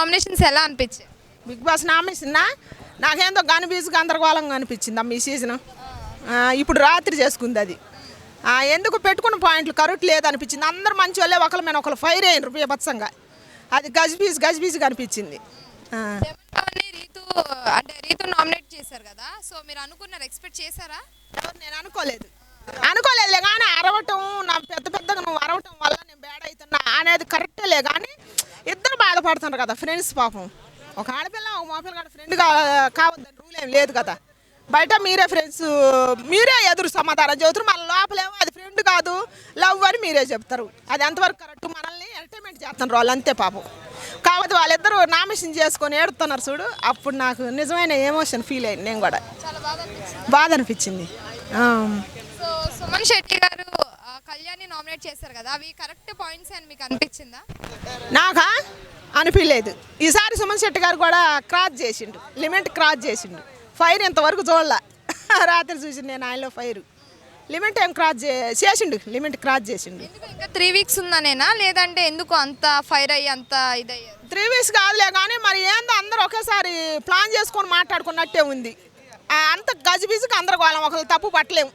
Nominations ఎలా అనిపించాయి? Big boss nomination నాకేందో గనిబీజు గందరగోళంగా అనిపించింది అమ్మ ఈ సీజన్. ఇప్పుడు రాత్రి చేసుకుంది అది. ఎందుకు పెట్టుకున్న పాయింట్లు కరెక్ట్ లేదనిపించింది. అందరు మంచి వాళ్ళే, ఒకరి మీద ఒకరు ఫైర్ అయినారు బీభత్సంగా. అది గజిబీజుగా అనిపించింది. రీతు నామినేట్ చేశారు కదా, సో మీరు అనుకున్నారు, ఎక్స్పెక్ట్ చేశారా? నేను అనుకోలేదు కానీ అరవటం నా పెద్దగా నువ్వు అరవటం వల్ల నేను బ్యాడ్ అవుతున్నా అనేది కరెక్టేలే. కానీ ఇద్దరు బాధపడుతున్నారు కదా ఫ్రెండ్స్. పాపం ఒక ఆడపిల్ల ఒక మగపిల్ల ఫ్రెండ్ కావద్దని రూల్ ఏం లేదు కదా. బయట మీరే ఫ్రెండ్స్, మీరే ఎదురు సమాధానం చెబుతారు. మన లోపలేమో అది ఫ్రెండ్ కాదు లవ్ అని మీరే చెప్తారు. అది ఎంతవరకు కరెక్ట్? మనల్ని ఎంటర్టైన్మెంట్ చేస్తున్నారు వాళ్ళు, అంతే పాపం. కాబట్టి వాళ్ళిద్దరూ నామినేషన్ చేసుకొని ఏడుతున్నారు చూడు, అప్పుడు నాకు నిజమైన ఎమోషన్ ఫీల్ అయింది. నేను కూడా బాధ అనిపించింది. సో సుమన్ శెట్టి గారు కళ్యాణ్ని నామినేట్ చేశారు కదా, అవి కరెక్ట్ పాయింట్స్ అని మీకు అనిపించిందా? నాకా అనిపించలేదు. ఈసారి సుమన్ శెట్టి గారు కూడా క్రాస్ చేసిండు, లిమిట్ క్రాస్ చేసిండు. ఫైర్ ఇంతవరకు చూడాల. రాత్రి చూసి నేను ఆయనలో ఫైర్ లిమిట్ ఏం క్రాస్ చేసిండు, లిమిట్ క్రాస్ చేసిండు. ఇంకా 3 వీక్స్ ఉందనేనా, లేదంటే ఎందుకు అంత ఫైర్ అయ్యి అంత ఇదయ్యారు? 3 వీక్స్ కాదులే కానీ మరి ఏందో అందరూ ఒకేసారి ప్లాన్ చేసుకొని మాట్లాడుకున్నట్టే ఉంది. అంత గజిబిజికి అందరు వాళ్ళం ఒకళ్ళు తప్పు పట్టలేము.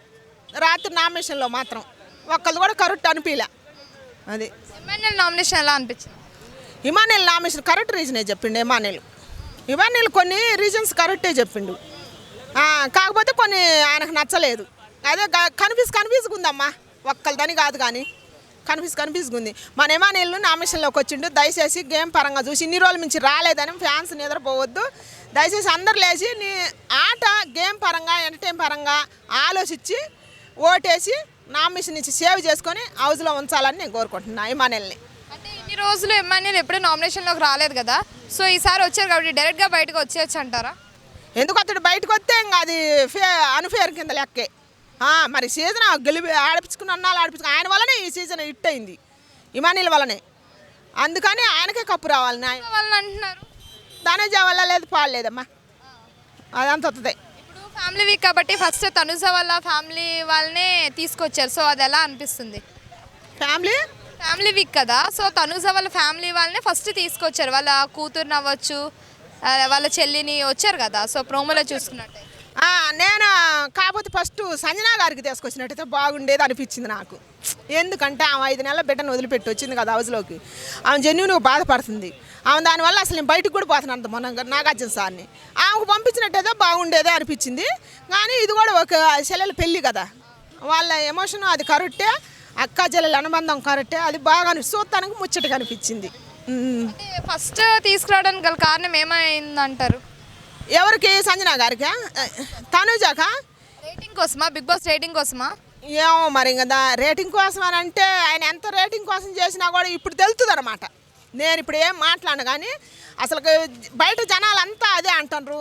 రాత్రి నామినేషన్లో మాత్రం ఒక్కళ్ళు కూడా కరెక్ట్ అనిపించలే. అది ఇమాన్యుయల్ నామినేషన్ ఎలా అనిపించింది? ఇమాన్యుయల్ నామినేషన్ కరెక్ట్ రీజనే చెప్పిండు. ఇమాన్యుయల్ కొన్ని రీజన్స్ కరెక్టే చెప్పిండు. కాకపోతే కొన్ని ఆయనకు నచ్చలేదు. అదే కన్ఫ్యూజ్గా ఉందమ్మా, ఒక్కళ్ళదని కాదు కానీ కన్ఫ్యూజ్గా ఉంది. మన ఇమాన్యుయల్ నామినేషన్లోకి వచ్చిండు. దయచేసి గేమ్ పరంగా చూసి ఇన్ని రోజుల నుంచి రాలేదని ఫ్యాన్స్ నిద్రపోవద్దు. దయచేసి అందరు లేచి నీ ఆట గేమ్ పరంగా ఎంటర్టైన్ పరంగా ఆలోచించి ఓటేసి నామినేషన్ నుంచి సేవ్ చేసుకొని హౌస్లో ఉంచాలని నేను కోరుకుంటున్నాను ఇమాన్యుయల్ని. అంటే ఇన్ని రోజులు ఇమాన్యుయల్ ఎప్పుడూ నామినేషన్లోకి రాలేదు కదా, సో ఈసారి వచ్చారు కాబట్టి డైరెక్ట్గా బయటకు వచ్చేయచ్చు అంటారా? ఎందుకు అతడు బయటకు వస్తే ఇంకా అది అన్ఫేర్ కింద లెక్కే. మరి సీజన్ ఆడిపించుకుని అన్నాళ్ళు ఆయన వల్లనే ఈ సీజన్ హిట్ అయింది, ఇమాన్యుయల్ వల్లనే. అందుకని ఆయనకే కప్పు రావాలని వాళ్ళని అంటున్నారు. దానే వల్ల లేదు పాడలేదమ్మా, అదంతా వస్తుంది. ఇప్పుడు ఫ్యామిలీ వీక్ కాబట్టి ఫస్ట్ తనుజ వాళ్ళ ఫ్యామిలీ వాళ్ళనే తీసుకొచ్చారు, సో అది ఎలా అనిపిస్తుంది? ఫ్యామిలీ వీక్ కదా, సో తనుజ వాళ్ళ ఫ్యామిలీ వాళ్ళనే ఫస్ట్ తీసుకొచ్చారు. వాళ్ళ కూతురుని అవ్వచ్చు, వాళ్ళ చెల్లిని వచ్చారు కదా, సో ప్రోమోలో చూసుకున్నట్టే. నేను కాకపోతే ఫస్ట్ సంజనా గారికి తీసుకొచ్చినట్టయితే బాగుండేది అనిపించింది నాకు. ఎందుకంటే ఆమె 5 నెలల బిడ్డను వదిలిపెట్టి వచ్చింది కదా హౌస్లోకి. ఆమె జెన్యూన్గా బాధపడుతుంది. ఆమె దానివల్ల అసలు నేను బయటకు కూడా పోతున్నాను అంత మొన్న నాగార్జున సార్ని. ఆమెకు పంపించినట్టయితే బాగుండేదే అనిపించింది. కానీ ఇది కూడా ఒక చెల్లెల పెళ్ళి కదా, వాళ్ళ ఎమోషన్ అది కరెక్టే, అక్క చెల్లెల అనుబంధం కరెక్టే. అది బాగా చూస్తానికి ముచ్చటగా అనిపించింది. ఫస్ట్ తీసుకురావడానికి గల కారణం ఏమైందంటారు? ఎవరికి? సంజనా గారికి? తనుజాకా? రేటింగ్ కోసమా? బిగ్ బాస్ రేటింగ్ కోసమా? ఏమో మరి కదా, రేటింగ్ కోసం అని అంటే ఆయన ఎంత రేటింగ్ కోసం చేసినా కూడా ఇప్పుడు తెలుస్తుంది అనమాట. నేను ఇప్పుడు ఏం మాట్లాడను కానీ అసలు బయట జనాలంతా అదే అంటారు.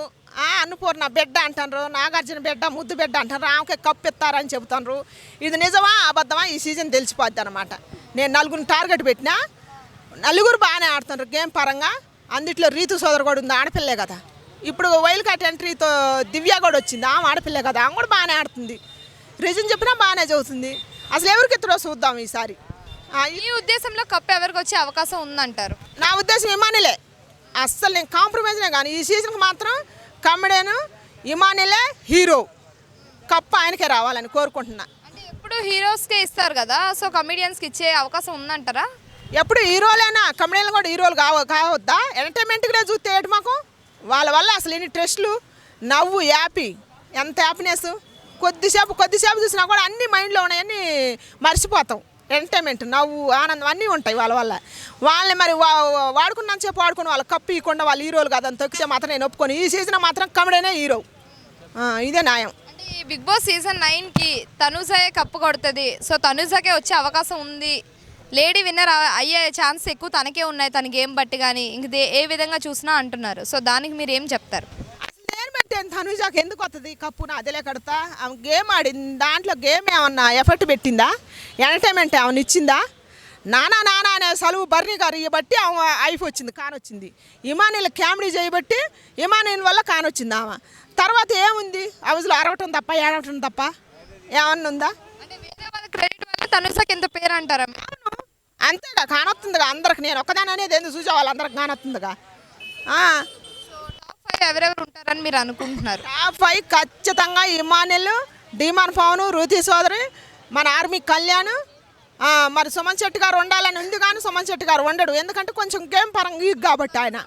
అన్నపూర్ణ బిడ్డ అంటారు, నాగార్జున బిడ్డ ముద్దు బిడ్డ అంటారు, ఆమెకే కప్పు ఇస్తారని చెబుతారు. ఇది నిజమా అబద్ధమా ఈ సీజన్ తెలిసిపోద్ది అనమాట. నేను 4 టార్గెట్ పెట్టినా 4 బాగానే ఆడుతున్నారు గేమ్ పరంగా. అందుట్లో రీతు సోదరు కూడా ఉంది, ఆడపిల్లే కదా. ఇప్పుడు వైల్డ్ కార్డ్ ఎంట్రీతో దివ్య కూడా వచ్చింది, ఆమె ఆడపిల్లే కదా, ఆమె కూడా బాగానే ఆడుతుంది. రీజన్ చెప్పినా బాగానే చదువుతుంది. అసలు ఎవరికి ఎత్తుడో చూద్దాం ఈసారి. ఈ ఉద్దేశంలో కప్పు ఎవరికి వచ్చే అవకాశం ఉందంటారు? నా ఉద్దేశం ఇమాన్యుయలే. అస్సలు నేను కాంప్రమైజ్నే కానీ ఈ సీజన్కి మాత్రం కమెడీను ఇమాన్యుయలే హీరో. కప్పు ఆయనకే రావాలని కోరుకుంటున్నా. అంటే ఎప్పుడు హీరోస్కే ఇస్తారు కదా, సో కమెడియన్స్కి ఇచ్చే అవకాశం ఉందంటారా? ఎప్పుడు హీరోలైనా కమెడీలు కూడా హీరోలు కావద్దా? ఎంటర్టైన్మెంట్గా చూస్తే ఏటు మాకు వాళ్ళ వల్ల అసలు ఎన్ని ట్రెస్ట్లు, నవ్వు, యాపీ, ఎంత హ్యాపీనెస్. కొద్దిసేపు చూసినా కూడా అన్ని మైండ్లో ఉన్నాయని మర్చిపోతాం. ఎంటర్టైన్మెంట్, నవ్వు, ఆనందం అన్నీ ఉంటాయి వాళ్ళ వల్ల. వాళ్ళని మరి వాడుకున్నంతసేపు వాడుకుని వాళ్ళ కప్పు ఇవ్వకుండా వాళ్ళు హీరోలు కాదని తొక్కితే మాత్రం నేను ఒప్పుకొని ఈ సీజన్ మాత్రం కమెడీనే హీరో. ఇదే న్యాయం. అంటే ఈ బిగ్ బాస్ సీజన్ 9కి తనుజాయే కప్పు కొడుతుంది, సో తనుజాకే వచ్చే అవకాశం ఉంది, లేడీ విన్నర్ అయ్యే ఛాన్స్ ఎక్కువ తనకే ఉన్నాయి తన గేమ్ బట్టి కానీ ఇంక ఏ విధంగా చూసినా అంటున్నారు. సో దానికి మీరు ఏం చెప్తారు? అసలు నేను పెట్టాను తనుజాకి ఎందుకు వస్తుంది కప్పు? నా అదిలే కడతా. ఆమె గేమ్ ఆడింది, దాంట్లో గేమ్ ఏమన్నా ఎఫెక్ట్ పెట్టిందా? ఎంటర్టైన్మెంట్ ఏమన్నా ఇచ్చిందా? నానా అనే సలువు బర్నీ గారు ఇవ్వబట్టి ఆమె ఐఫ్ వచ్చింది, కానొచ్చింది. ఇమాన్యుయల్ కామెడీ చేయబట్టి ఇమాన్యుయల్ వల్ల కానొచ్చింది. ఆమె తర్వాత ఏముంది? హౌస్లో అరవటం తప్ప ఏడవటం తప్ప ఏమన్నా ఉందా? అంటే వేరే వాళ్ళ క్రెడిట్ వల్ల తనుజాకి ఎంత పేరు అంటారా? అంతేగా, కానొస్తుందిగా అందరికి. నేను ఒక్కదాని అనేది ఎందుకు చూసే వాళ్ళందరికి కానొస్తుందిగా. ఆ, టాప్ 5 ఎవరెవరు ఉంటారని మీరు అనుకుంటున్నారు? టాప్ 5 ఖచ్చితంగా ఇమానుయల్, డీమాన్ పవన్, రుతి సోదరి, మన ఆర్మీ కళ్యాణ్. మరి సుమన్ శెట్టి గారు ఉండాలని ఉంది కానీ సుమన్ శెట్టి గారు ఉండడు, ఎందుకంటే కొంచెం గేమ్ పరంగా వీక్ కాబట్టి ఆయన.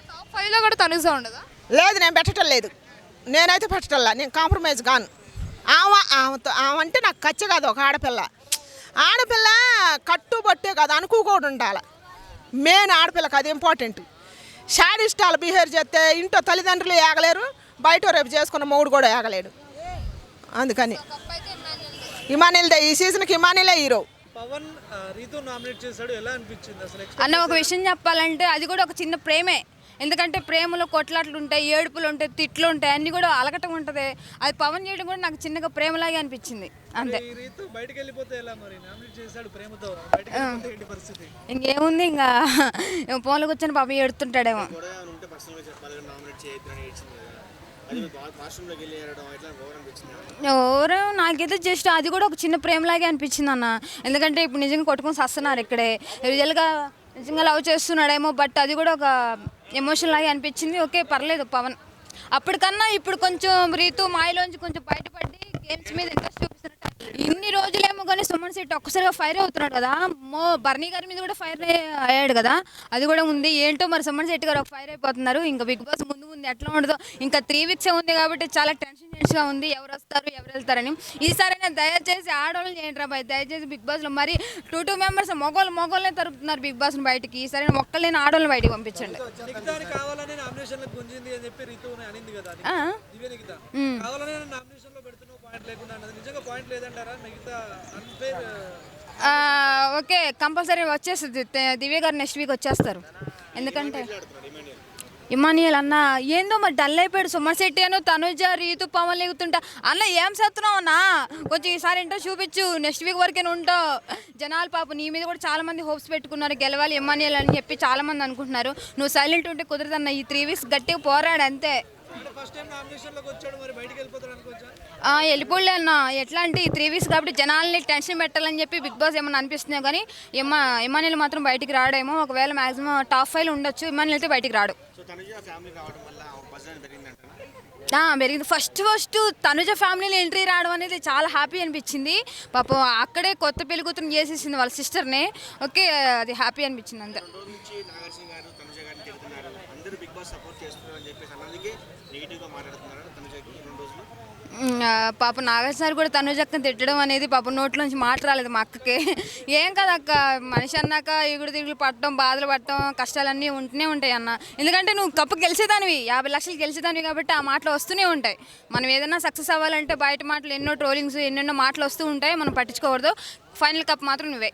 టాప్ 5లో కూడా తనుజ ఉండదా? లేదు, నేను పెట్టడం లేదు, నేనైతే పెట్టటల్లా, నేను కాంప్రమైజ్ కాను. ఆమె అంటే నాకు కచ్చ కాదు. ఒక ఆడపిల్ల కట్టుబట్టే కాదు, అనుకోకూడదు ఉండాలి. మెయిన్ ఆడపిల్లకి అది ఇంపార్టెంట్. షాడిస్టాలు బిహేవ్ చేస్తే ఇంట్లో తల్లిదండ్రులు ఏగలేరు, బయట రేపు చేసుకున్న మొగుడు కూడా ఏగలేడు. అందుకని ఇమానుయల్ ఈ సీజన్కి ఇమానుయలే హీరో. పవన్ రీతు నామినేట్ చేశాడు, ఎలా అనిపించింది అసలు? అన్న ఒక విషయం చెప్పాలంటే అది కూడా ఒక చిన్న ప్రేమే. ఎందుకంటే ప్రేమలో కొట్లాట్లు ఉంటాయి, ఏడుపులు ఉంటాయి, తిట్లు ఉంటాయి, అన్నీ కూడా అలకటం ఉంటుంది. అది పవన్ చేయడం కూడా నాకు చిన్నగా ప్రేమలాగే అనిపించింది అంతే. ఈ రీతు బయటకు వెళ్ళిపోతే ఎలా మరి? నామినేట్ చేశాడు ప్రేమతో, బయటకు వెళ్ళిపోతే ఏంటి పరిస్థితి? ఇంకేముంది, ఇంకా ఫోన్లో కూర్చొని పాప ఏడుతుంటాడేమో. ఎవరు నాకైతే జస్ట్ అది కూడా ఒక చిన్న ప్రేమలాగే అనిపించింది అన్న. ఎందుకంటే ఇప్పుడు నిజంగా కొట్టుకొని వస్తున్నారు ఇక్కడే, రియల్గా నిజంగా లవ్ చేస్తున్నాడేమో, బట్ అది కూడా ఒక ఎమోషన్ లాగే అనిపించింది. ఓకే పర్లేదు పవన్. అప్పటికన్నా ఇప్పుడు కొంచెం రీతు మాయలోంచి కొంచెం బయటపడి గేమ్స్ మీద ఇంట్రెస్ట్ చూపిస్తున్నట్టు. ఇన్ని రోజులేమో కానీ సుమన్ శెట్టి ఒక్కసారిగా ఫైర్ అవుతున్నాడు కదా, బర్నీ గారి మీద కూడా ఫైర్ అయ్యాడు కదా, అది కూడా ఉంది. ఏంటో మరి సుమన్ శెట్టి గారు ఫైర్ అయిపోతున్నారు. ఇంకా బిగ్ బాస్ ముందు ముందు ఎట్లా ఉండదో, ఇంకా 3 వీక్స్ ఉంది కాబట్టి చాలా టెన్షన్గా ఉంది, ఎవరు వస్తారు ఎవరు వెళ్తారని. ఈసారైనా దయచేసి ఆడవాళ్ళని చేయండి రా బాయ్, దయచేసి బిగ్ బాస్లో మరి 2 మెంబర్స్ మొగోళ్ళనే తరుపుతున్నారు బిగ్ బాస్ని బయటికి. ఈసారైనా ఒక్కళ్ళని ఆడవాళ్ళని బయటికి పంపించండి. నిఖితాని కావాలని నామినేషన్లకు గుంజింది అని చెప్పి రీతు అనింది కదా, దివ్య నిఖిత కావాలని నామినేషన్ లో పెడుతున్న పాయింట్ లేకుండా అన్నది నిజంగా పాయింట్ లేదంటారా? మిగతా అన్ఫేర్ ఓకే కంపల్సరీ వచ్చేస్తుంది. దివ్య గారు నెక్స్ట్ వీక్ వచ్చేస్తారు. ఎందుకంటే ఇమానియల్ అన్న ఏందో మరి డల్ అయిపోయాడు. సుమన్ శెట్టి అను తనుజ రీతు పవన్ లేగుతుంటా అన్న ఏం చేస్తున్నావు అన్న, కొంచెం ఈసారి ఏంటో చూపించు, నెక్స్ట్ వీక్ వరకే ఉంటావు. జనాలు పాప నీ మీద కూడా చాలా మంది హోప్స్ పెట్టుకున్నారు, గెలవాలి ఇమానియల్ అని చెప్పి చాలా మంది అనుకుంటున్నారు. నువ్వు సైలెంట్ ఉంటే కుదరదన్న. ఈ 3 వీక్స్ గట్టిగా పోరాడు అంతే. ఫస్ట్ టైం నామినేషన్ లోకి వచ్చాడు, మరి బయటికి వెళ్ళిపోతాడు అనుకోవచ్చా? వెళ్ళిపోలే అన్న. ఎట్లా అంటే ఈ 3 వీక్స్ కాబట్టి జనాల్ని టెన్షన్ పెట్టాలని చెప్పి బిగ్ బాస్ ఏమన్నా అనిపిస్తున్నాయి కానీ ఇమానియల్ మాత్రం బయటికి రాడేమో. ఒకవేళ మాక్సిమం టాప్ 5 ఉండొచ్చు, ఇమానియల్ అయితే బయటికి రాడు. పెరిగింది. ఫస్ట్ తనుజ ఫ్యామిలీలో ఎంట్రీ రావడం అనేది చాలా హ్యాపీ అనిపించింది. పాపం అక్కడే కొత్త పెళ్లి కూతురు చేసేసింది వాళ్ళ సిస్టర్ని. ఓకే అది హ్యాపీ అనిపించింది అంతే. పాప నాగార్జున కూడా తనుజక్కని తిట్టడం అనేది పాప నోట్లోంచి మాట రాలేదు మా అక్కకి. ఏం కదా అక్క, మనిషి అన్నాక ఎగుడు దిగులు పట్టడం, బాధలు పట్టడం, కష్టాలన్నీ ఉంటూనే ఉంటాయి అన్న. ఎందుకంటే నువ్వు కప్పు గెలిచేదానివి, 50 లక్షలు గెలిచేదానివి కాబట్టి ఆ మాటలు వస్తూనే ఉంటాయి. మనం ఏదైనా సక్సెస్ అవ్వాలంటే బయట మాటలు ఎన్నో ట్రోలింగ్స్ ఎన్నెన్నో మాటలు వస్తూ ఉంటాయి, మనం పట్టించుకోకూడదు. ఫైనల్ కప్ మాత్రం నువ్వే.